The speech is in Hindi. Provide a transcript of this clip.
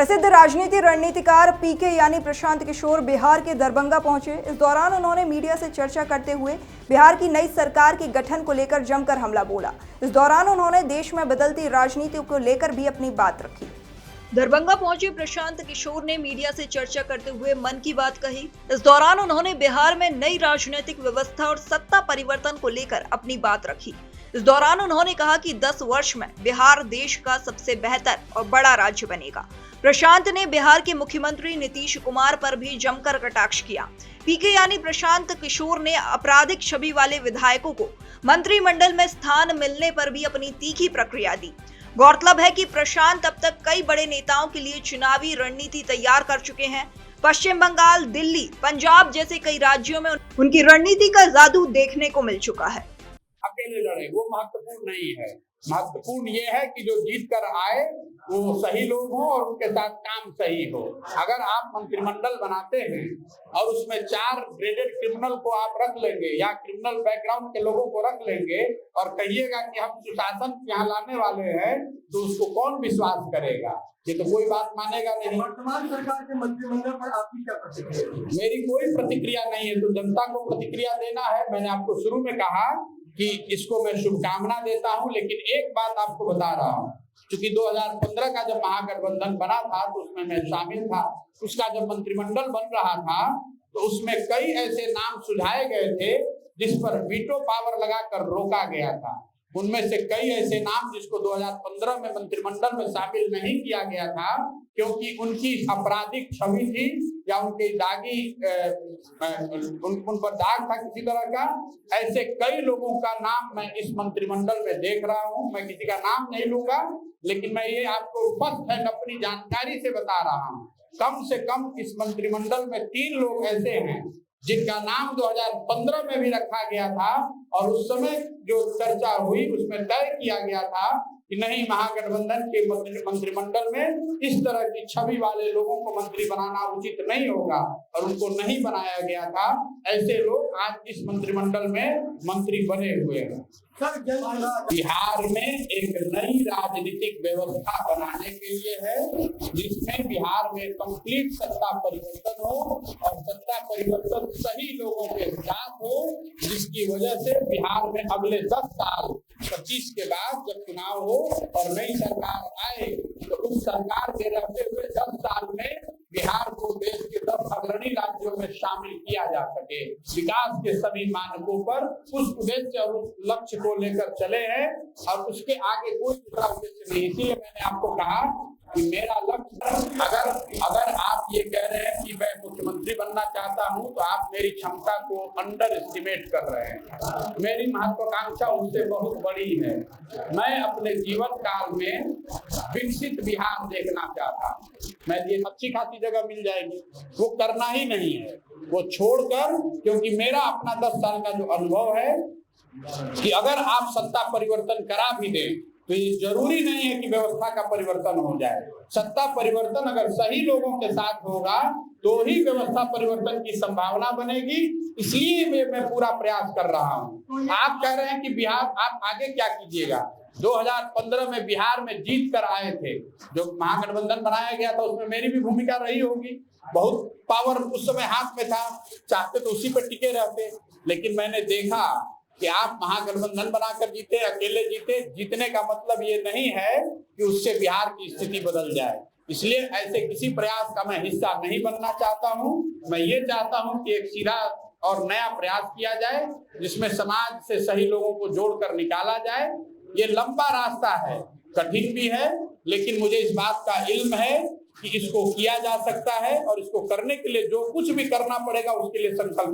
प्रसिद्ध राजनीति रणनीतिकार पीके यानी प्रशांत किशोर बिहार के दरभंगा पहुंचे। इस दौरान उन्होंने मीडिया से चर्चा करते हुए बिहार की नई सरकार के गठन को लेकर जमकर हमला बोला। इस दौरान उन्होंने देश में बदलती राजनीति को लेकर भी अपनी बात रखी। दरभंगा पहुंचे प्रशांत किशोर ने मीडिया से चर्चा करते हुए मन की बात कही। इस दौरान उन्होंने बिहार में नई राजनीतिक व्यवस्था और सत्ता परिवर्तन को लेकर अपनी बात रखी। इस दौरान उन्होंने कहा कि 10 वर्ष में बिहार देश का सबसे बेहतर और बड़ा राज्य बनेगा। प्रशांत ने बिहार के मुख्यमंत्री नीतीश कुमार पर भी जमकर कटाक्ष किया। पीके यानी प्रशांत किशोर ने आपराधिक छवि वाले विधायकों को मंत्रिमंडल में स्थान मिलने पर भी अपनी तीखी प्रतिक्रिया दी। गौरतलब है कि प्रशांत अब तक कई बड़े नेताओं के लिए चुनावी रणनीति तैयार कर चुके हैं। पश्चिम बंगाल, दिल्ली, पंजाब जैसे कई राज्यों में उनकी रणनीति का जादू देखने को मिल चुका है। अकेले लड़े वो महत्वपूर्ण नहीं है। महत्वपूर्ण ये है कि जो जीत कर आए वो सही लोग हों और उनके साथ काम सही हो। अगर आप मंत्रिमंडल बनाते हैं और उसमें 4 ग्रेडेड क्रिमिनल को आप रख लेंगे या क्रिमिनल बैकग्राउंड के लोगों को रख लेंगे और कहिएगा कि हम सुशासन यहाँ लाने वाले हैं, तो उसको कौन विश्वास करेगा? ये तो कोई बात मानेगा नहीं। वर्तमान सरकार के मंत्रिमंडल पर आपकी क्या प्रतिक्रिया है? मेरी कोई प्रतिक्रिया नहीं है, तो जनता को प्रतिक्रिया देना है। मैंने आपको शुरू में कहा कि इसको मैं शुभकामना देता हूं, लेकिन एक बात आपको बता रहा हूं, क्योंकि 2015 का जब महागठबंधन बना था तो उसमें मैं शामिल था। उसका जब मंत्रिमंडल बन रहा था तो उसमें कई ऐसे नाम सुझाए गए थे जिस पर वीटो पावर लगाकर रोका गया था। उनमें से कई ऐसे नाम जिसको 2015 में मंत्रिमंडल में शामिल नहीं किया गया था क्योंकि उनकी आपराधिक छवि थी या उनके दागी उन पर दाग था किसी तरह का। ऐसे कई लोगों का नाम मैं इस मंत्रिमंडल में देख रहा हूं। मैं किसी का नाम नहीं लूंगा, लेकिन मैं ये आपको फर्स्ट हैंड अपनी जानकारी से बता रहा हूं। कम से कम इस मंत्रिमंडल में 3 लोग ऐसे हैं जिनका नाम 2015 में भी रखा गया था और उस समय जो चर्चा हुई उसमें तय किया गया था कि नहीं, महागठबंधन के मंत्रिमंडल में इस तरह की छवि वाले लोगों को मंत्री बनाना उचित नहीं होगा और उनको नहीं बनाया गया था। ऐसे लोग आज इस मंत्रिमंडल में मंत्री बने हुए हैं। बिहार में एक नई राजनीतिक व्यवस्था बनाने के लिए है जिसमें बिहार में कंप्लीट सत्ता परिवर्तन हो और सत्ता परिवर्तन सही लोगों के साथ हो, जिसकी वजह से बिहार में अगले 10 साल 25 के बाद जब चुनाव हो और नई सरकार आए तो उस सरकार के रहते हुए 10 साल में बिहार को देश के 10 अग्रणी राज्यों में शामिल किया जा सके। विकास के सभी मानकों पर उस उद्देश्य और उस लक्ष्य को लेकर चले हैं और उसके आगे कोई दूसरा उद्देश्य नहीं। इसीलिए मैंने आपको कहा कि मेरा लक्ष्य, अगर आप ये कह रहे हैं कि मैं मुख्यमंत्री बनना चाहता हूं तो आप मेरी क्षमता को अंडर एस्टिमेट कर रहे हैं। मेरी महत्वाकांक्षा उससे बहुत बड़ी है। मैं अपने जीवन काल में विकसित बिहार देखना चाहता हूं। मैं ये अच्छी खासी जगह मिल जाएगी, वो करना ही नहीं है, वो छोड़कर, क्योंकि मेरा अपना 10 साल का जो अनुभव है कि अगर आप सत्ता परिवर्तन करा भी दें तो ये जरूरी नहीं है कि व्यवस्था का परिवर्तन हो जाए। सत्ता परिवर्तन अगर सही लोगों के साथ होगा तो ही व्यवस्था परिवर्तन की संभावना बनेगी। इसलिए मैं पूरा प्रयास कर रहा हूं। आप कह रहे हैं कि बिहार, आप आगे क्या कीजिएगा? 2015 में बिहार में जीत कर आए थे, जो महागठबंधन बनाया गया था उसमें मेरी भी भूमिका रही होगी। बहुत पावर उस समय हाथ में था, चाहते तो उसी पर टिके रहते, लेकिन मैंने देखा कि आप महागठबंधन बनाकर जीते, अकेले जीते। जीतने का मतलब ये नहीं है कि उससे बिहार की स्थिति बदल जाए। इसलिए ऐसे किसी प्रयास का मैं हिस्सा नहीं बनना चाहता हूं। मैं ये चाहता हूं कि एक सीधा और नया प्रयास किया जाए जिसमें समाज से सही लोगों को जोड़कर निकाला जाए। ये लंबा रास्ता है, कठिन भी है, लेकिन मुझे इस बात का इल्म है कि इसको किया जा सकता है और इसको करने के लिए जो कुछ भी करना पड़ेगा उसके लिए संकल्प